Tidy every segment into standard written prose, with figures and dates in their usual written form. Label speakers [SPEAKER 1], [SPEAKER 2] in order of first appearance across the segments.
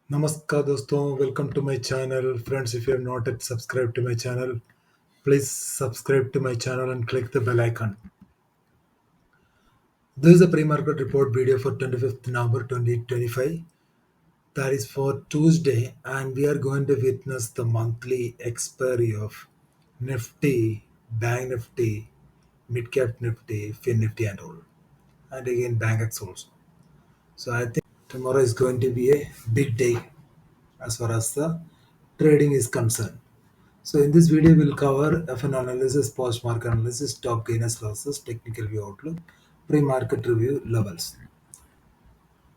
[SPEAKER 1] Namaskar दोस्तों, welcome to my channel. Friends, if you have not yet subscribed to my channel, please subscribe to my channel and click the bell icon. This is a pre-market report video for 25th November 2025. That is for Tuesday, and we are going to witness the monthly expiry of Nifty, Bank Nifty, Mid Cap Nifty, Fin Nifty, and all, and again Bank X also. So I think tomorrow is going to be a big day as far as the trading is concerned. So in this video, we'll cover FN analysis, post-market analysis, top gainers, losses, technical view outlook, pre-market review levels.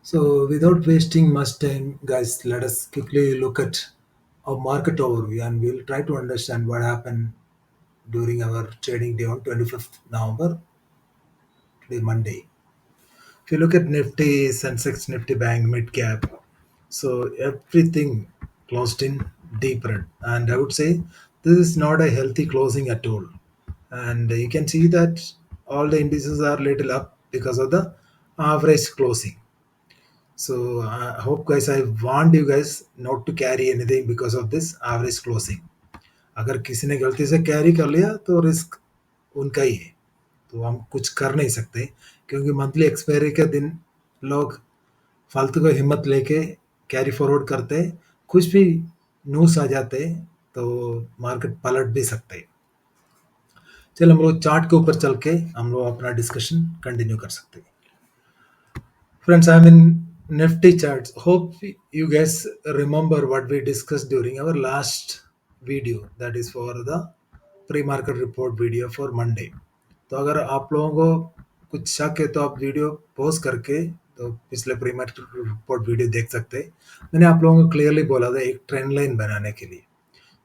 [SPEAKER 1] So without wasting much time, guys, let us quickly look at a market overview and we'll try to understand what happened during our trading day on 25th November, today Monday. If you look at Nifty, Sensex, Nifty Bank, Mid Cap, so everything closed in deep red. And I would say this is not a healthy closing at all. And you can see that all the indices are little up because of the average closing. So I hope guys, I warned you guys not to carry anything because of this average closing. अगर किसी ने गलती से carry कर लिया तो risk उनका ही है, तो हम कुछ कर नहीं सकते क्योंकि मंथली एक्सपायरी के दिन लोग फालतू का हिम्मत लेके कैरी फॉरवर्ड करते, कुछ भी न्यूज आ जाते तो मार्केट पलट भी सकते। चल हम लोग चार्ट के ऊपर चल के हम लोग अपना डिस्कशन कंटिन्यू कर सकते हैं। Friends, I'm in Nifty charts. Hope you guys remember what we discussed during our last video, that is for the pre-market report video for Monday. तो अगर आप लोगों को कुछ शक है तो आप वीडियो पॉज करके तो पिछले प्री मार्केट रिपोर्ट वीडियो देख सकते हैं। मैंने आप लोगों को क्लियरली बोला था एक ट्रेंड लाइन बनाने के लिए,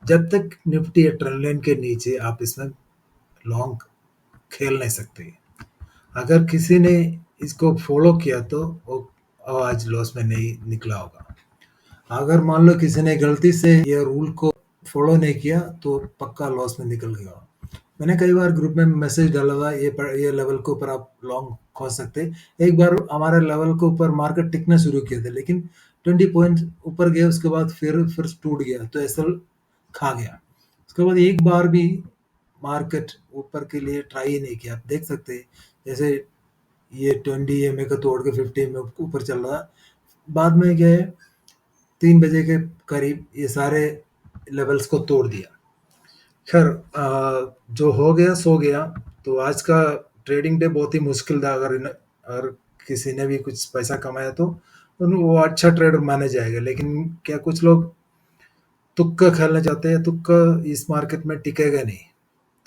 [SPEAKER 1] जब तक निफ्टी ट्रेंड लाइन के नीचे आप इसमें लॉन्ग खेल नहीं सकते। अगर किसी ने इसको फॉलो किया तो वो आज लॉस में नहीं निकला होगा। अगर मान लो किसी ने गलती से ये रूल को फॉलो नहीं किया तो पक्का लॉस में निकल गया। मैंने कई बार ग्रुप में मैसेज डाला था ये लेवल के ऊपर आप लॉन्ग खो सकते। एक बार हमारे लेवल के ऊपर मार्केट टिकना शुरू किया था, लेकिन 20 पॉइंट ऊपर गया, उसके बाद फिर टूट गया तो एसएल खा गया। उसके बाद एक बार भी मार्केट ऊपर के लिए ट्राई ही नहीं किया। आप देख सकते हैं जैसे ये 20 EMA का तोड़ के 50 EMA ऊपर चल रहा, बाद में क्या है 3 बजे के करीब ये सारे लेवल्स को तोड़ दिया। खैर जो हो गया सो गया। तो आज का ट्रेडिंग डे बहुत ही मुश्किल था। अगर किसी ने भी कुछ पैसा कमाया तो वो अच्छा ट्रेडर माना जाएगा, लेकिन क्या कुछ लोग तुक्का खेलना चाहते हैं, तुक्का इस मार्केट में टिकेगा नहीं।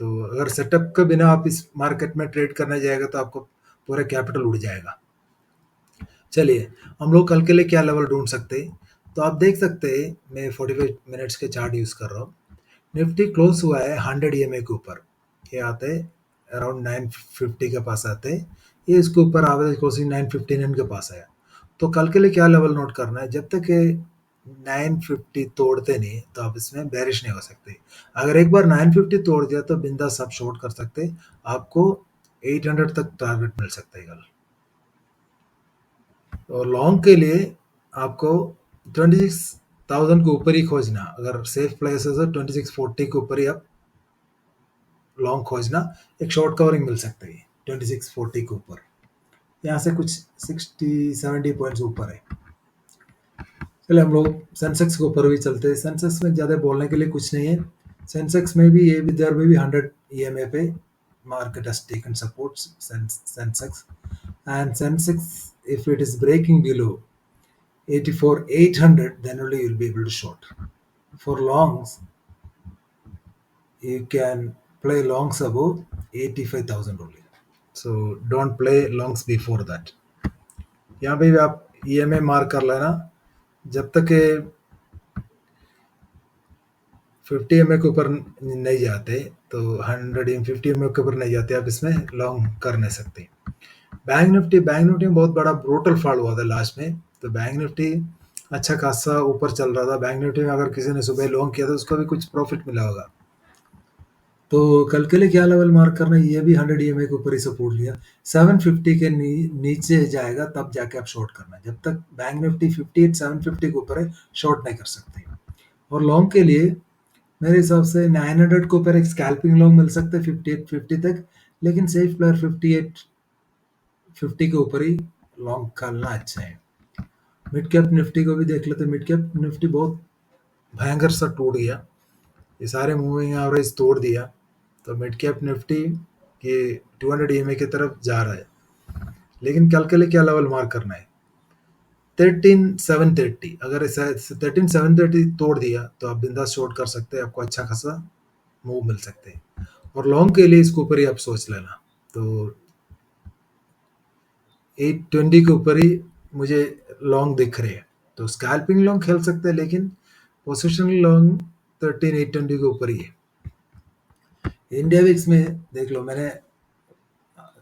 [SPEAKER 1] तो अगर सेटअप के बिना आप इस मार्केट में ट्रेड करने जाएगा तो आपको पूरा कैपिटल उड़ जाएगा। चलिए हम लोग कल के लिए क्या लेवल ढूंढ सकते हैं, तो आप देख सकते हैं मैं 45 मिनट्स के चार्ट यूज कर रहा हूँ। निफ्टी क्लोज हुआ है 100 EMA के ऊपर, ये आते हैं अराउंड 950 के पास आते हैं। ये इसके ऊपर एवरेज क्लोजिंग 959 के पास आया। तो कल के लिए क्या लेवल नोट करना है, जब तक ये 950 तोड़ते नहीं तो आप इसमें बेरिश नहीं हो सकते। अगर एक बार 950 तोड़ दिया तो बिंदास आप शॉर्ट कर सकते, आपको 800 तक टारगेट मिल सकता है कल। और लॉन्ग के लिए आपको 26,000 के ऊपर ही खोजना। अगर सेफ प्लेस है तो 2640 के ऊपर ही आप लॉन्ग खोजना, एक शॉर्ट कवरिंग मिल सकता है 2640 के ऊपर। यहाँ से कुछ 60-70 पॉइंट्स ऊपर है। चलिए हम लोग सेंसेक्स के ऊपर भी चलते हैं। सेंसेक्स में ज़्यादा बोलने के लिए कुछ नहीं है। सेंसेक्स में भी ये विदर्भ में भी 100 EMA पे market has taken supports Sensex, and Sensex if it is breaking below 84,800 then only you'll be able to short. For longs you can play longs above 85,000 only, so don't play longs before that. यहाँ पे भी आप EMA mark कर लेना, जब तक 50 EMA के ऊपर नहीं जाते तो 150 EMA के ऊपर नहीं जाते आप इसमें लॉन्ग कर नहीं सकते। बैंक निफ्टी में बहुत बड़ा ब्रूटल फॉल हुआ था लास्ट में, तो बैंक निफ्टी अच्छा खासा ऊपर चल रहा था। बैंक निफ्टी में अगर किसी ने सुबह लॉन्ग किया तो उसको भी कुछ प्रॉफिट मिला होगा। तो कल के लिए क्या लेवल मार्क करना है, ये भी 100 ईएमए के ऊपर ही सपोर्ट लिया। 750 के नीचे जाएगा तब जाके आप शॉर्ट करना है। जब तक बैंक निफ्टी 58 750 के ऊपर है, शॉर्ट नहीं कर सकते। और लॉन्ग के लिए मेरे हिसाब से 900 के ऊपर एक स्कैल्पिंग लॉन्ग मिल सकता है 5850 तक, लेकिन सेफ प्लेयर 5850 के ऊपर ही लॉन्ग करना अच्छा है। मिड कैप निफ्टी को भी देख लेते। मिड कैप निफ्टी बहुत भयंकर सा टूट गया, ये सारे मूविंग एवरेज तोड़ दिया। तो मिड कैप निफ्टी ये 200 ईएमए की तरफ जा रहा है, लेकिन कल के लिए क्या लेवल मार्क करना है, 13,730। अगर ऐसा 13,730 तोड़ दिया तो आप बिंदास शॉर्ट कर सकते हैं, आपको अच्छा खासा मूव मिल सकते हैं। और लॉन्ग के लिए इसके ऊपर ही आप सोच लेना। तो 820 के ऊपर ही मुझे लॉन्ग दिख रहे हैं, तो स्कैल्पिंग लॉन्ग खेल सकते हैं, लेकिन पोजिशन लॉन्ग 13,820 के ऊपर ही है। इंडिया विक्स में देख लो, मैंने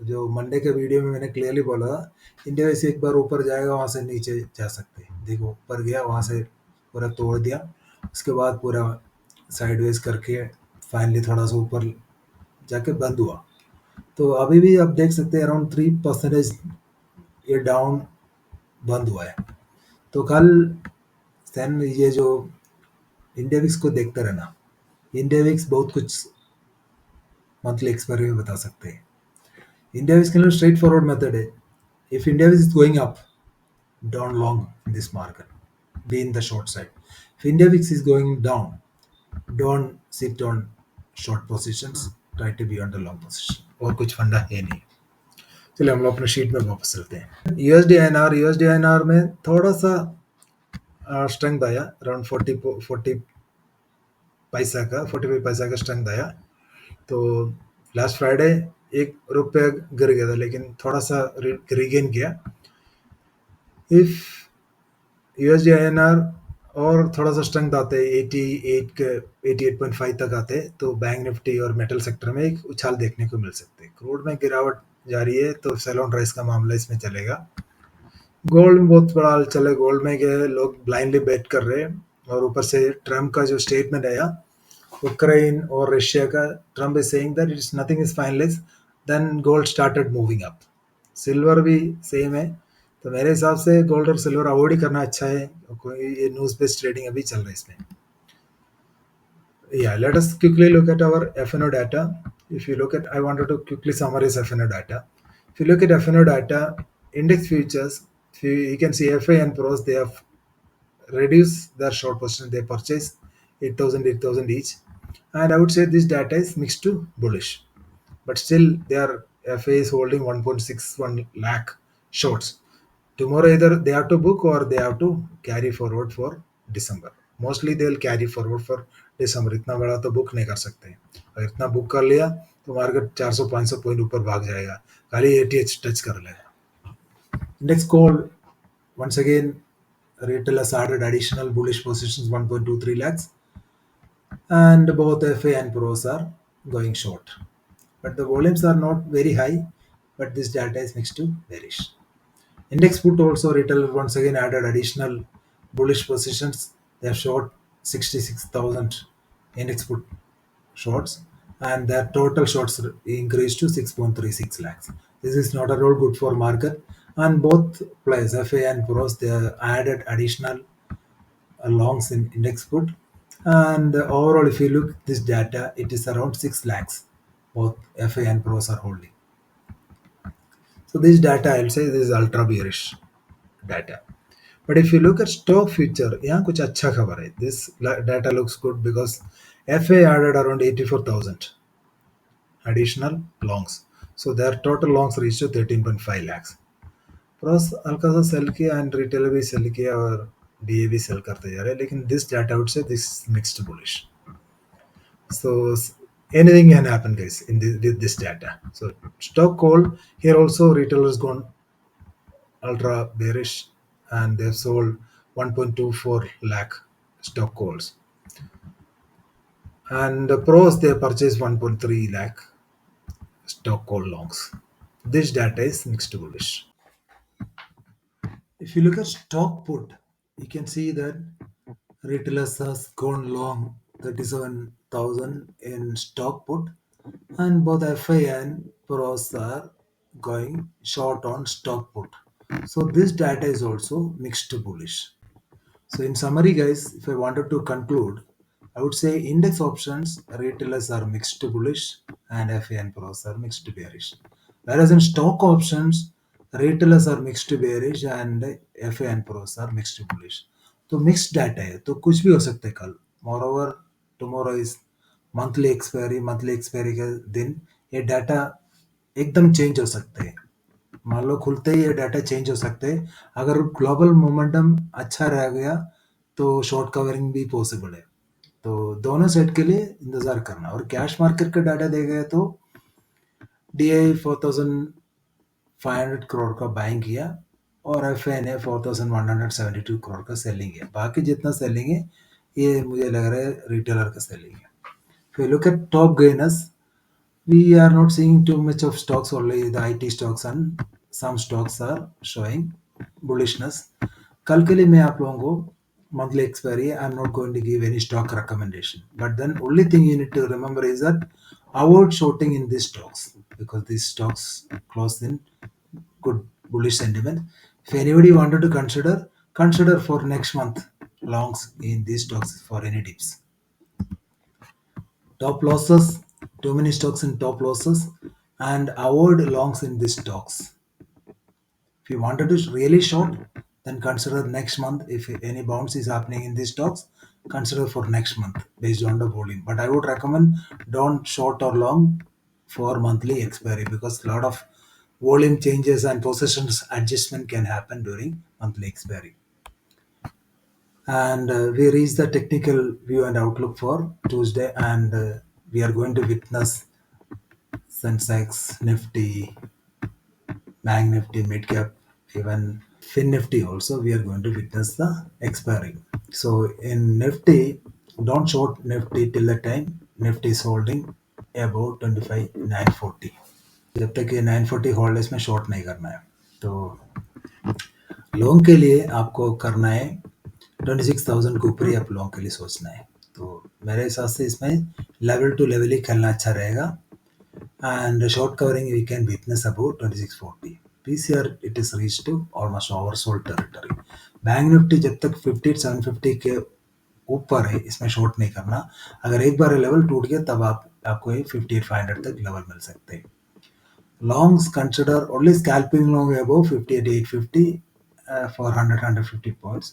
[SPEAKER 1] जो मंडे के वीडियो में मैंने क्लियरली बोला था, इंडिया विक्स एक बार ऊपर जाएगा, वहां से नीचे जा सकते हैं। देखो ऊपर गया, वहां से पूरा तोड़ दिया, उसके बाद पूरा साइडवेज करके फाइनली थोड़ा सा ऊपर जाके बंद हुआ। तो अभी भी आप देख सकते हैं अराउंड 3% ये डाउन बंद हुआ है। तो कल सेन ये जो इंडिया विक्स को देखते रहना। इंडिया विक्स बहुत कुछ मंथली एक्सपायरी में बता सकते हैं। इंडिया विक्स के लिए स्ट्रेट फॉरवर्ड मेथड है। If India VIX is going up, down long in this market, be in the short side. If India VIX is going down, don't sit on short positions, try to be on the long position। और कुछ फंडा है नहीं। चलिए हम लोग अपने sheet में वापस चलते हैं। यूएसडी आईएनआर में थोड़ा सा स्ट्रेंथ आया, अराउंड 40 पैसा का 45 पैसा का स्ट्रेंथ आया। तो लास्ट फ्राइडे 1 रुपया गिर गया था, लेकिन थोड़ा सा रिगेन किया। इफ यूएसडी आईएनआर और थोड़ा सा स्ट्रेंथ आते हैं 88 के 88.5 तक आते हैं, तो बैंक निफ्टी और मेटल सेक्टर में एक उछाल देखने को मिल सकते हैं। क्रूड में गिरावट जारी है, तो सेल ऑन राइस का मामला इसमें चलेगा। गोल्ड में बहुत बड़ा हलचल है। गोल्ड में गए लोग ब्लाइंडली बेट कर रहे हैं, और ऊपर से ट्रम्प का जो स्टेटमेंट आया यूक्रेन और रशिया का, Trump is saying that it's nothing is finalize, then gold started moving up. Silver भी सेम है। तो मेरे हिसाब से गोल्ड और सिल्वर अवॉइड ही करना अच्छा है, कोई ये न्यूज़ बेस्ड ट्रेडिंग अभी चल रहा है इसमें। Yeah, let us quickly look at our FNO data. If you look at, I wanted to quickly summarize FNO data. If you look at FNO data, index futures, if you can see FA and pros, they have reduced their short position. They purchase 8,000 each. And I would say this data is mixed to bullish. But still, their FA is holding 1.61 lakh shorts. Tomorrow, either they have to book or they have to carry forward for December. Mostly they will carry forward for December. इतना बड़ा तो book नहीं कर सकते। अगर इतना book कर लिया तो मार्केट 400-500 पॉइंट ऊपर भाग जाएगा, खाली 80 टच कर लेगा। Next call once again, retail has added additional bullish positions 1.23 lakhs, and both FA and pros are going short, but the volumes are not very high, but this data is mixed to bearish. Index put also, retail once again added additional bullish positions. They have short 66,000 index put shorts, and their total shorts increased to 6.36 lakhs. This is not at all good for market. And both players, FA and pros, they have added additional longs in index put. And overall, if you look this data, it is around 6 lakhs. Both FA and pros are holding. So this data, I'll say this is ultra bearish data. But if you look at stock future, यहाँ कुछ अच्छा खबर है. This data looks good because FA added around 84,000 additional longs. So their total longs reached to 13.5 lakhs. Pros हल्का सा cell किया and retail भी cell किया और डीए भी सेल करते जा रहे हैं, लेकिन this data would say this mixed bullish. So anything can happen, guys, in with this data. So stock call here also, retailers gone ultra bearish, and they've sold 1.24 lakh stock calls, and the pros they purchased 1.3 lakh stock call longs. This data is mixed to bullish. If you look at stock put, you can see that retailers has gone long 37,000 in stock put, and both FI and pros are going short on stock put. So this data is also mixed to bullish. So in summary, guys, if I wanted to conclude, I would say index options retailers are mixed to bullish and FA and pros are mixed to bearish. Whereas in stock options, retailers are mixed to bearish and FA and pros are mixed to bullish. तो mixed data है तो कुछ भी हो सकता है कल. More over tomorrow is monthly expiry के दिन ये डाटा एकदम चेंज हो सकते हैं. मान लो खुलते ही ये डाटा चेंज हो सकते हैं. अगर ग्लोबल मोमेंटम अच्छा रह गया तो शॉर्ट कवरिंग भी पॉसिबल है. तो दोनों सेट के लिए इंतजार करना. और कैश मार्केट का डाटा देखें तो DI 4,500 करोड़ का बाइंग किया और FA ने 4,172 करोड़ का सेलिंग किया. बाकी जितना सेलिंग है ये मुझे लग रहा है रिटेलर का सेलिंग है. If you look at top gainers, we are not seeing too much of stocks, only the IT stocks and some stocks are showing bullishness. कल के लिए मैं आप लोगों को monthly expiry, I'm not going to give any stock recommendation. But then only thing you need to remember is that avoid shorting in these stocks because these stocks close in good bullish sentiment. If anybody wanted to consider for next month longs in these stocks for any dips. Top losses, too many stocks in top losses, and avoid longs in these stocks. If you wanted to really short, then consider next month. If any bounce is happening in these stocks, consider for next month based on the volume. But I would recommend don't short or long for monthly expiry because a lot of volume changes and positions adjustment can happen during monthly expiry. And we reach the technical view and outlook for Tuesday, and we are going to witness Sensex, Nifty, Bank Nifty, Mid Cap, even Fin Nifty also. We are going to witness the expiring. So in Nifty, don't short Nifty till the time Nifty is holding above 25,940. जब तक ये 940 hold इसमें short नहीं करना है. तो long के लिए आपको करना है 26,000 के ऊपर ही आप लॉन्ग के लिए सोचना है. तो मेरे हिसाब से इसमें लेवल टू लेवल ही खेलना अच्छा रहेगा. And short covering we can witness about 2640. PCR it is reached to almost oversold territory. Bank Nifty जब तक 5750 के ऊपर है इसमें शॉर्ट नहीं करना. अगर एक बार लेवल टूट गया तब आपको ये 58,500 तक लेवल मिल सकते हैं. Longs consider only scalping long above 58,850 for 100-150 points.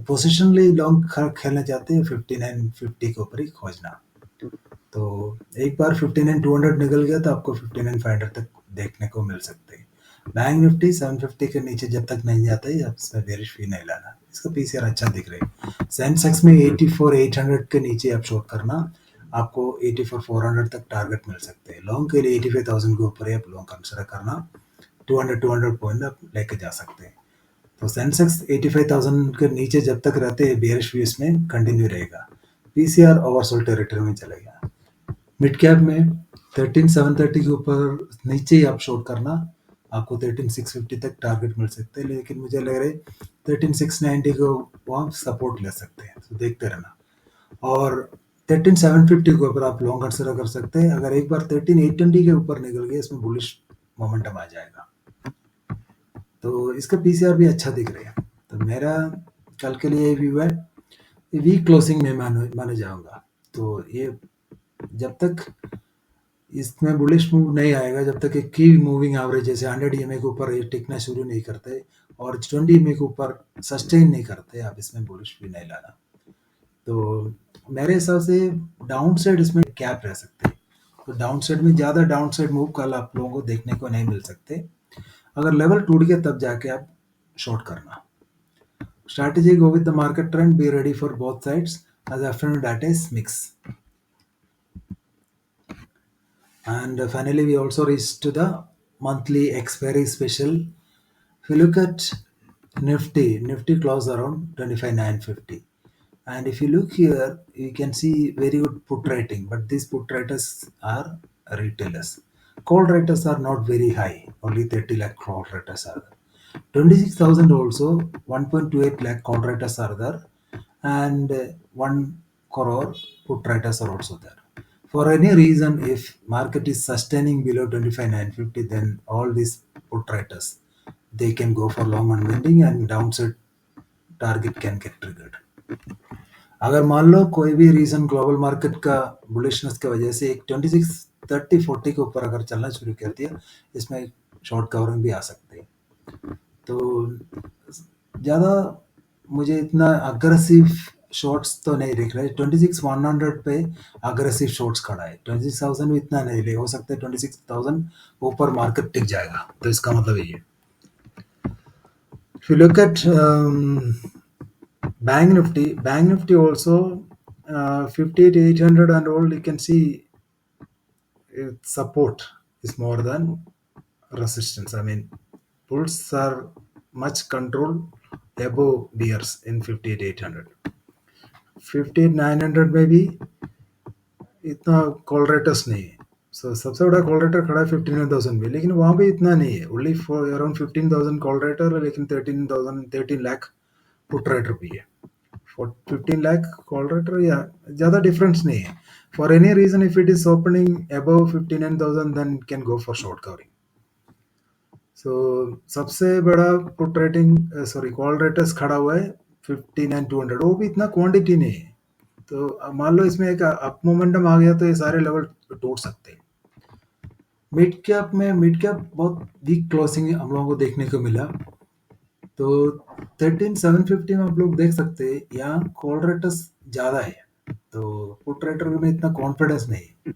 [SPEAKER 1] Positionally long खेलना चाहते हैं 5950 के ऊपर ही खोजना. तो एक बार 59,200 निकल गया तो आपको 59,500 तक देखने को मिल सकते हैं. बैंक निफ्टी 750 के नीचे जब तक नहीं जाता है इसमें बेरिश फी नहीं लाना. इसका पीसीआर अच्छा दिख रहा है. सेंसेक्स में 84,800 के नीचे आप शॉर्ट करना. आपको 84,400 तक टारगेट मिल सकते हैं. लॉन्ग के लिए 85,000 के ऊपर ही आप लॉन्ग कंसिडर करना. 200 पॉइंट आप लेके जा सकते हैं. तो सेंसेक्स 85,000 के नीचे जब तक रहते हैं बेरिश व्यू में कंटिन्यू रहेगा. पीसीआर ओवरसोल्ड टेरिटरी में चलेगा. मिड कैप में 13,730 के ऊपर नीचे ही आप शॉर्ट करना. आपको 13,650 तक टारगेट मिल सकते हैं. लेकिन मुझे लग रहा है 13,690 को वहाँ सपोर्ट ले सकते हैं. तो देखते रहना. और 13,750 के ऊपर आप लॉन्ग कंसिडर कर सकते हैं. अगर एक बार 13,820 के ऊपर निकल गया इसमें बुलिश मोमेंटम आ जाएगा. तो इसका पीसीआर भी अच्छा दिख रहा है. तो मेरा कल के लिए व्यू है वीक क्लोजिंग में माने जाऊंगा. तो ये जब तक इसमें बुलिश मूव नहीं आएगा जब तक एक की मूविंग एवरेज जैसे 100 EMA के ऊपर टिकना शुरू नहीं करते और 20 EMA के ऊपर सस्टेन नहीं करते आप इसमें बुलिश भी नहीं लाना. तो मेरे हिसाब से डाउन साइड इसमें कैप रह सकते हैं. तो डाउन साइड में ज़्यादा डाउन साइड मूव कल आप लोगों को देखने को नहीं मिल सकते. अगर लेवल टूट गया तब जाके आप शॉर्ट करना. Strategy go with the market trend. Be ready for both sides as afternoon data is mixed. And finally, we also reached to the monthly expiry special. If you look at Nifty closed around 25,950. And if you look here, you can see very good put rating, but these put raters are retailers. Call raters are not very high, only 30 lakh call raters are there. 26,000 also, 1.28 lakh call raters are there, and one crore put writers are also there. For any reason, if market is sustaining below 25,950, then all these put writers, they can go for long unwinding and downside target can get triggered. अगर मान लो कोई भी reason global market का bullishness की वजह से एक 26 30 40 के ऊपर अगर चलना शुरू कर दिया, इसमें शॉर्ट कवरिंग भी आ सकती है. तो ज़्यादा मुझे इतना अग्रेसिव शॉर्ट्स तो नहीं दिख रहे. 26,100 पे अग्रेसिव शॉर्ट्स खड़ा है. 26,000 भी इतना नहीं ले, हो सकता है 26,000 ऊपर मार्केट टिक जाएगा. तो इसका मतलब ये है. If you look at Bank Nifty also 58,800 and all, you can see its support is more than resistance. I mean, bulls are much controlled above bears in 58,800. 58,900 में भी इतना कॉल रेटर्स नहीं है. सो सबसे बड़ा कॉल रेटर खड़ा है 59,000 में, लेकिन वहाँ भी इतना नहीं है. Only for around 15,000 call rater है, लेकिन 13 लाख पुट रेटर भी है. For 15 lakh call rater, yeah, ज़्यादा डिफरेंस नहीं है. For any reason, if it is opening above 59,000, then it can go for short covering. So सबसे बड़ा पुट रेटिंग कॉल रेटर्स खड़ा हुआ है 59,200. वो भी इतना क्वांटिटी नहीं है. तो मान लो इसमें एक अप मोमेंटम आ गया तो ये सारे लेवल टूट सकते हैं. मिड कैप बहुत वीक क्लोजिंग हम लोगों को देखने को मिला. तो 13,750 में आप लोग देख सकते हैं यहाँ कॉल रेटर्स ज़्यादा है, तो पुट रेटर में इतना कॉन्फिडेंस नहीं है.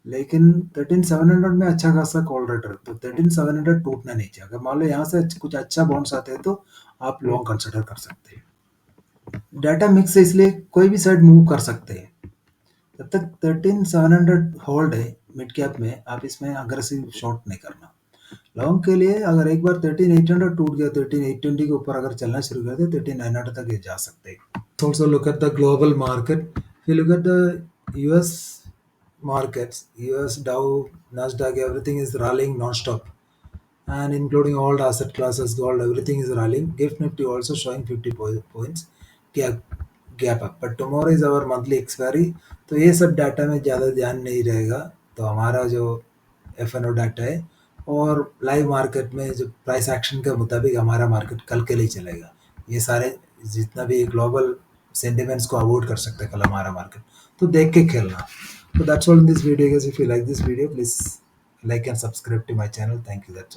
[SPEAKER 1] लेकिन 13,700 में अच्छा खासा कॉल रेटर, तो 13,700 टूटना नहीं चाहिए. अगर मान लो यहाँ से कुछ अच्छा बाउंस आते हैं तो आप लॉन्ग कंसिडर कर सकते हैं. डाटा मिक्स है, इसलिए कोई भी साइड मूव कर सकते हैं. जब तक 13,700 होल्ड है मिड कैप में, आप इसमें अग्रेसिव शॉर्ट नहीं करना. लॉन्ग के लिए अगर एक बार 13,800 टूट गया, 13,820 के ऊपर अगर चलना शुरू कर दे, 13,900 तक ये जा सकते हैं. Also look at the global market. If you look at the US markets, US Dow, Nasdaq, everything is rallying non-stop, and including all the asset classes, gold, everything is rallying. Gift Nifty also showing 50 points gap up. But tomorrow is our monthly expiry, तो ये सब data में ज़्यादा ध्यान नहीं रहेगा. तो हमारा जो FNO डाटा है और लाइव मार्केट में जो प्राइस एक्शन के मुताबिक हमारा मार्केट कल के लिए चलेगा. ये सारे जितना भी ग्लोबल सेंटिमेंट्स को अवॉइड कर सकते हैं कल हमारा मार्केट, तो देख के खेलना. So that's all in this video guys. If you like this video, please like and subscribe to my channel. Thank you. That's all.